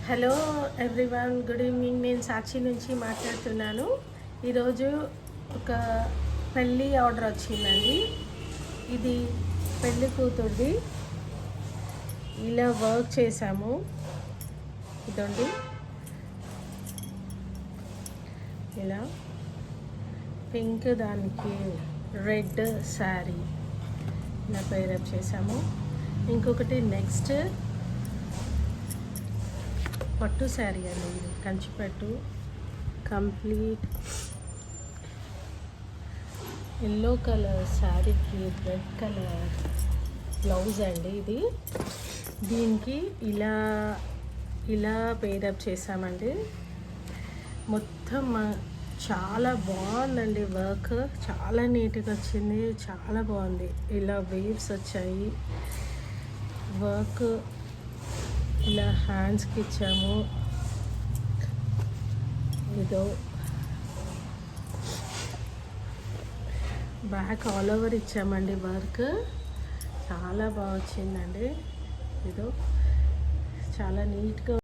Hello everyone, good evening. నేను సాక్షి నుంచి మాట్లాడుతున్నాను. ఈరోజు ఒక పెళ్ళి ఆర్డర్ వచ్చిందండి. ఇది పెళ్ళి కూతుర్ది. ఇలా వర్క్ చేసాము. ఇదండి, ఇలా పింక్ దానికి రెడ్ శారీ ఇలా పేరప్ చేసాము. ఇంకొకటి నెక్స్ట్ పట్టు శారీ అండి, ఇది కంచిపట్టు కంప్లీట్ ఎల్లో కలర్ శారీకి రెడ్ కలర్ బ్లౌజ్ అండి. ఇది దీనికి ఇలా ఇలా పేరప్ చేసామండి. మొత్తం చాలా బాగుందండి. వర్క్ చాలా నీట్గా వచ్చింది, చాలా బాగుంది. ఇలా వేవ్స్ వచ్చాయి. వర్క్ ఇలా హ్యాండ్స్కి ఇచ్చాము. ఇదో బ్యాక్ ఆల్ ఓవర్ ఇచ్చామండి. వర్క్ చాలా బాగా వచ్చిందండి. ఇదో చాలా నీట్గా